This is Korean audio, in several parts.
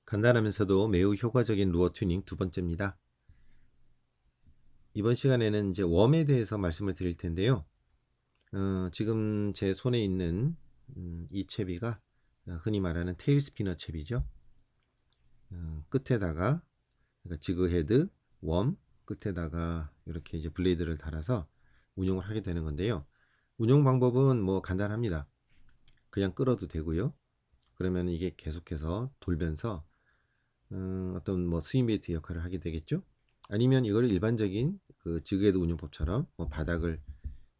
간단하면서도 매우 효과적인 루어 튜닝 두 번째입니다. 이번 시간에는 이제 웜에 대해서 말씀을 드릴 텐데요. 지금 제 손에 있는 이 채비가 흔히 말하는 테일 스피너 채비죠. 끝에다가 그러니까 지그 헤드, 웜 끝에다가 이렇게 이제 블레이드를 달아서 운용을 하게 되는 건데요. 운용 방법은 뭐 간단합니다. 그냥 끌어도 되고요. 그러면 이게 계속해서 돌면서 어떤 뭐 스윙베이트 역할을 하게 되겠죠. 아니면 이걸 일반적인 그 지그헤드 운용법처럼 뭐 바닥을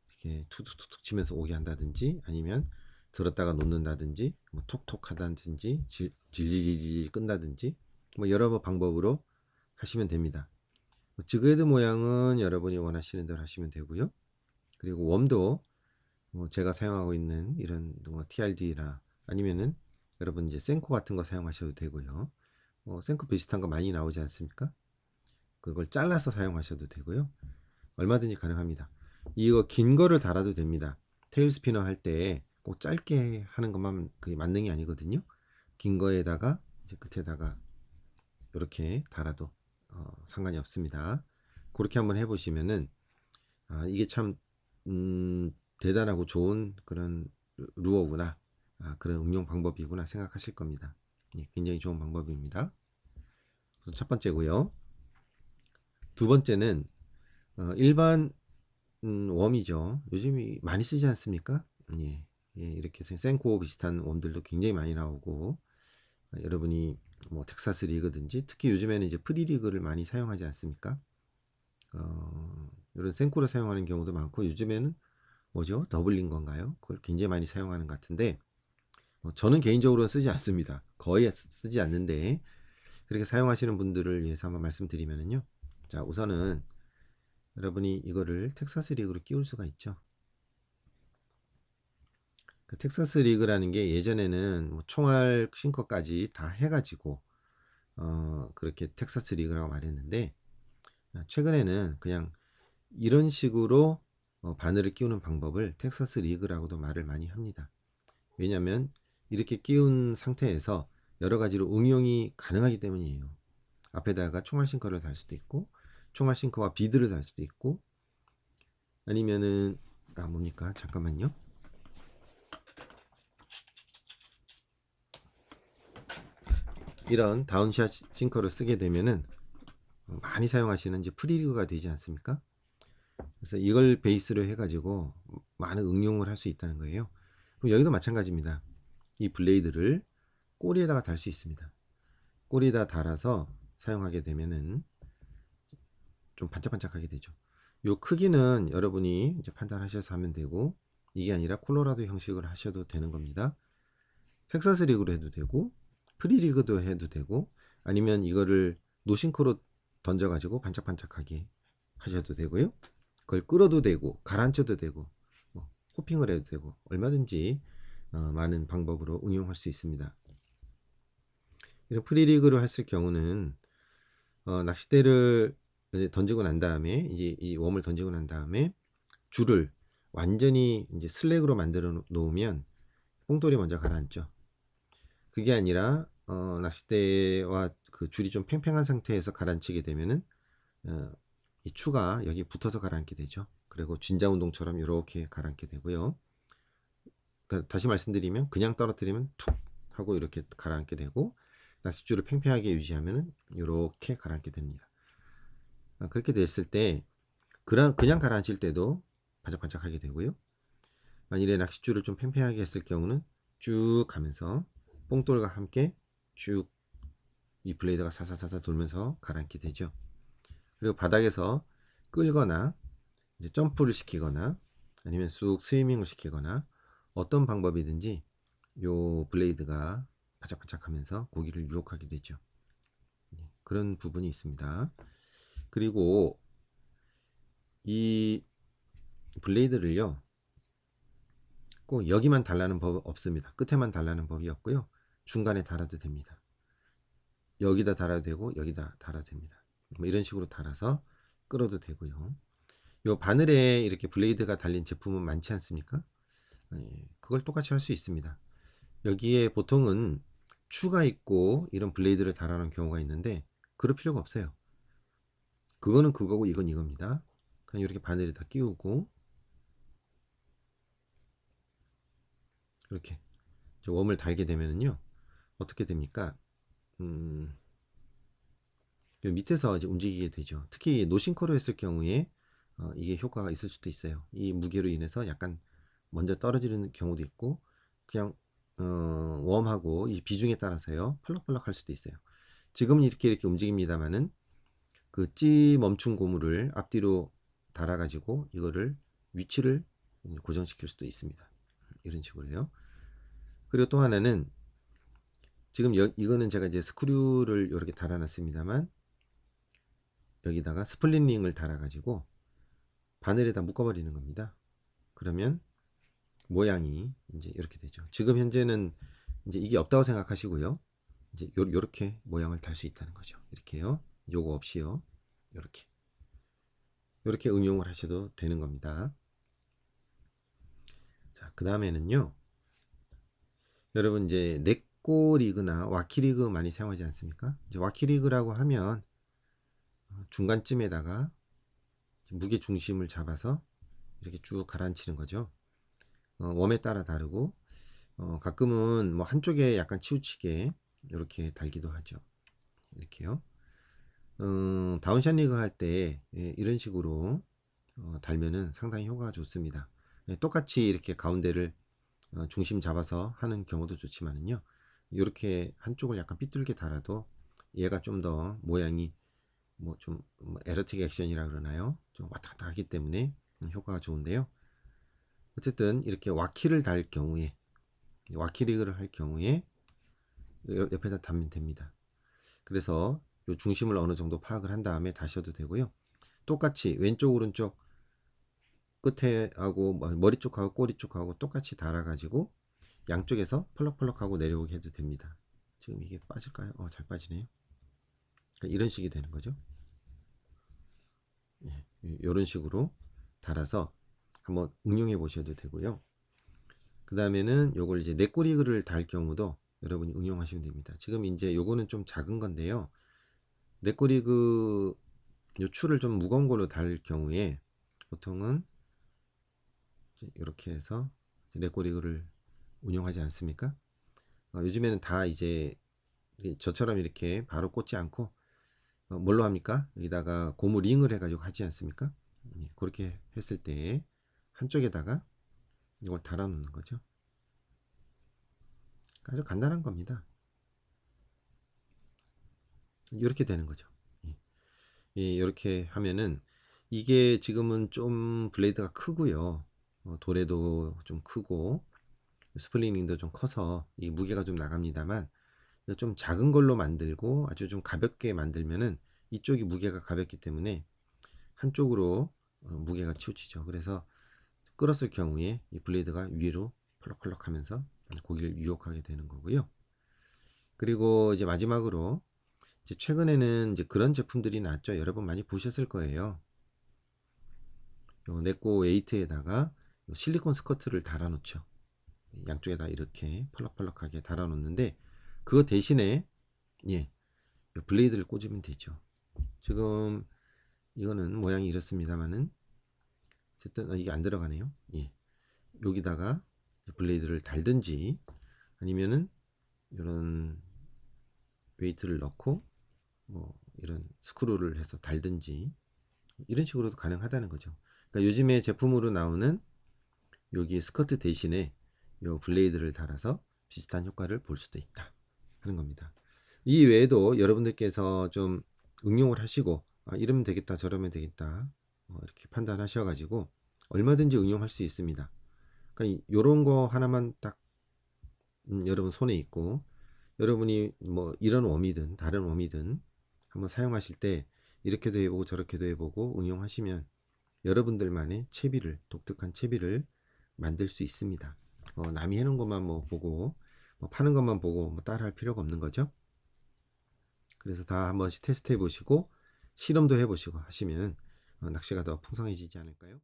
이렇게 툭툭툭툭 치면서 오게 한다든지, 아니면 들었다가 놓는다든지, 뭐 톡톡 하다든지, 질질질질 끈다든지, 뭐 여러 방법으로 하시면 됩니다. 지그헤드 모양은 여러분이 원하시는 대로 하시면 되고요. 그리고 웜도 뭐 제가 사용하고 있는 이런 뭐 TRD나 아니면은 여러분 이제 센코 같은 거 사용하셔도 되고요. 생크 비슷한 거 많이 나오지 않습니까? 그걸 잘라서 사용하셔도 되고요. 얼마든지 가능합니다. 이거 긴 거를 달아도 됩니다. 테일 스피너 할 때 꼭 짧게 하는 것만 그게 만능이 아니거든요. 긴 거에다가 이제 끝에다가 이렇게 달아도 상관이 없습니다. 그렇게 한번 해보시면은 이게 참 대단하고 좋은 그런 루어구나, 그런 응용 방법이구나 생각하실 겁니다. 예, 굉장히 좋은 방법입니다. 그래서 첫 번째고요. 두 번째는 일반 웜이죠. 요즘이 많이 쓰지 않습니까? 예, 예, 이렇게 해서 센코 비슷한 웜들도 굉장히 많이 나오고, 여러분이 뭐 텍사스 리그든지 특히 요즘에는 이제 프리리그를 많이 사용하지 않습니까? 이런 센코를 사용하는 경우도 많고, 요즘에는 뭐죠? 더블린 건가요? 그걸 굉장히 많이 사용하는 것 같은데, 저는 개인적으로는 쓰지 않습니다. 거의 쓰지 않는데, 그렇게 사용하시는 분들을 위해서 한번 말씀드리면은요. 자, 우선은 여러분이 이거를 텍사스 리그로 끼울 수가 있죠. 그 텍사스 리그라는 게 예전에는 뭐 총알 싱커까지 다 해가지고 그렇게 텍사스 리그라고 말했는데, 최근에는 그냥 이런 식으로 바늘을 끼우는 방법을 텍사스 리그라고도 말을 많이 합니다. 왜냐하면 이렇게 끼운 상태에서 여러 가지로 응용이 가능하기 때문이에요. 앞에다가 총알 싱커를 달 수도 있고, 총알 싱커와 비드를 달 수도 있고, 아니면은 뭡니까? 잠깐만요. 이런 다운샷 싱커를 쓰게 되면은 많이 사용하시는 이제 프리리그가 되지 않습니까? 그래서 이걸 베이스로 해가지고 많은 응용을 할 수 있다는 거예요. 그럼 여기도 마찬가지입니다. 이 블레이드를 꼬리에다가 달 수 있습니다. 꼬리에다 달아서 사용하게 되면은 좀 반짝반짝하게 되죠. 요 크기는 여러분이 이제 판단하셔서 하면 되고, 이게 아니라 콜로라도 형식으로 하셔도 되는 겁니다. 텍사스 리그로 해도 되고, 프리리그도 해도 되고, 아니면 이거를 노싱크로 던져가지고 반짝반짝하게 하셔도 되고요. 그걸 끌어도 되고, 가라앉혀도 되고, 뭐 호핑을 해도 되고, 얼마든지 많은 방법으로 응용할 수 있습니다. 이런 프리리그로 했을 경우는 낚싯대를 이제 던지고 난 다음에, 이제 이 웜을 던지고 난 다음에 줄을 완전히 이제 슬랙으로 만들어 놓으면 뽕돌이 먼저 가라앉죠. 그게 아니라 낚싯대와 그 줄이 좀 팽팽한 상태에서 가라앉히게 되면은 이 추가 여기 붙어서 가라앉게 되죠. 그리고 진자 운동처럼 이렇게 가라앉게 되고요. 그러니까 다시 말씀드리면 그냥 떨어뜨리면 툭 하고 이렇게 가라앉게 되고, 낚싯줄을 팽팽하게 유지하면은 이렇게 가라앉게 됩니다. 그렇게 됐을 때 그냥 가라앉힐 때도 바짝바짝하게 되고요. 만일에 낚싯줄을 좀 팽팽하게 했을 경우는 쭉 가면서 뽕돌과 함께 쭉 이 블레이드가 사사사사 돌면서 가라앉게 되죠. 그리고 바닥에서 끌거나 이제 점프를 시키거나 아니면 쑥 스위밍을 시키거나 어떤 방법이든지 요 블레이드가 바짝바짝하면서 고기를 유혹하게 되죠. 그런 부분이 있습니다. 그리고 이 블레이드를요, 꼭 여기만 달라는 법 없습니다. 끝에만 달라는 법이 없고요. 중간에 달아도 됩니다. 여기다 달아도 되고 여기다 달아도 됩니다. 뭐 이런 식으로 달아서 끌어도 되고요. 요 바늘에 이렇게 블레이드가 달린 제품은 많지 않습니까? 그걸 똑같이 할 수 있습니다. 여기에 보통은 추가 있고 이런 블레이드를 달아놓은 경우가 있는데 그럴 필요가 없어요. 그거는 그거고 이건 이겁니다. 그냥 이렇게 바늘에다 끼우고 이렇게 웜을 달게 되면은요 어떻게 됩니까? 음, 밑에서 이제 움직이게 되죠. 특히 노싱커로 했을 경우에 이게 효과가 있을 수도 있어요. 이 무게로 인해서 약간 먼저 떨어지는 경우도 있고 그냥 웜하고 이 비중에 따라서요 펄럭펄럭 할 수도 있어요. 지금은 이렇게 움직입니다만은 그 찌 멈춘 고무를 앞뒤로 달아 가지고 이거를 위치를 고정시킬 수도 있습니다. 이런 식으로요. 그리고 또 하나는 지금 이거는 제가 이제 스크류를 이렇게 달아 놨습니다만 여기다가 스플릿 링을 달아 가지고 바늘에다 묶어 버리는 겁니다. 그러면 모양이 이제 이렇게 되죠. 지금 현재는 이제 이게 없다고 생각하시고요. 이제 요렇게 모양을 달 수 있다는 거죠. 이렇게요. 요거 없이요. 요렇게 응용을 하셔도 되는 겁니다. 자, 그 다음에는요. 여러분 이제 네꼬 리그나 와키 리그 많이 사용하지 않습니까? 이제 와키 리그라고 하면 중간쯤에다가 무게 중심을 잡아서 이렇게 쭉 가라앉히는 거죠. 웜에 따라 다르고 가끔은 뭐 한쪽에 약간 치우치게 이렇게 달기도 하죠. 이렇게요. 다운샷 리그 할 때 이런 식으로 달면은 상당히 효과가 좋습니다. 똑같이 이렇게 가운데를 중심 잡아서 하는 경우도 좋지만은요. 이렇게 한쪽을 약간 삐뚤게 달아도 얘가 좀 더 모양이 뭐좀 에러틱 액션이라 그러나요? 좀 왔다 갔다 하기 때문에 효과가 좋은데요. 어쨌든 이렇게 와키를 달 경우에 와키 리그를 할 경우에 옆에다 달면 됩니다. 그래서 요 중심을 어느 정도 파악을 한 다음에 다셔도 되고요. 똑같이 왼쪽 오른쪽 끝에 하고 머리 쪽하고 꼬리 쪽하고 똑같이 달아 가지고 양쪽에서 펄럭펄럭 하고 내려오게 해도 됩니다. 지금 이게 빠질까요? 잘 빠지네요. 그러니까 이런 식이 되는 거죠. 이런 식으로 달아서 한번 응용해 보셔도 되고요. 그 다음에는 요걸 이제 네꼬리그를 달 경우도 여러분이 응용하시면 됩니다. 지금 이제 요거는 좀 작은 건데요. 네꼬리그 요 줄을 좀 무거운 걸로 달 경우에 보통은 이렇게 해서 네꼬리그를 운영하지 않습니까? 요즘에는 다 이제 저처럼 이렇게 바로 꽂지 않고 뭘로 합니까? 여기다가 고무 링을 해가지고 하지 않습니까? 그렇게 했을 때 한쪽에다가 이걸 달아 놓는 거죠. 아주 간단한 겁니다. 이렇게 되는 거죠. 이렇게 하면은 이게 지금은 좀 블레이드가 크고요. 도래도 좀 크고 스플리닝도 좀 커서 이 무게가 좀 나갑니다만 좀 작은 걸로 만들고 아주 좀 가볍게 만들면은 이쪽이 무게가 가볍기 때문에 한쪽으로 무게가 치우치죠. 그래서 끌었을 경우에 이 블레이드가 위로 펄럭펄럭 하면서 고기를 유혹하게 되는 거고요. 그리고 이제 마지막으로 이제 최근에는 이제 그런 제품들이 나왔죠. 여러분 많이 보셨을 거예요. 요 네꼬 8에다가 실리콘 스커트를 달아 놓죠. 양쪽에다 이렇게 펄럭펄럭하게 달아 놓는데 그거 대신에 예, 블레이드를 꽂으면 되죠. 지금 이거는 모양이 이렇습니다만은 어쨌든 이게 안 들어가네요. 예. 여기다가 블레이드를 달든지 아니면은 이런 웨이트를 넣고 뭐 이런 스크루를 해서 달든지 이런 식으로도 가능하다는 거죠. 그러니까 요즘에 제품으로 나오는 여기 스커트 대신에 요 블레이드를 달아서 비슷한 효과를 볼 수도 있다 하는 겁니다. 이 외에도 여러분들께서 좀 응용을 하시고 이러면 되겠다 저러면 되겠다 이렇게 판단하셔가지고 얼마든지 응용할 수 있습니다. 그러니까 요런 거 하나만 딱 여러분 손에 있고 여러분이 뭐 이런 웜이든 다른 웜이든 한번 사용하실 때 이렇게도 해보고 저렇게도 해보고 응용하시면 여러분들만의 채비를 독특한 채비를 만들 수 있습니다. 남이 해놓은 것만 뭐 보고 뭐 파는 것만 보고 뭐 따라 할 필요가 없는 거죠. 그래서 다 한 번씩 테스트 해 보시고 실험도 해 보시고 하시면 낚시가 더 풍성해지지 않을까요?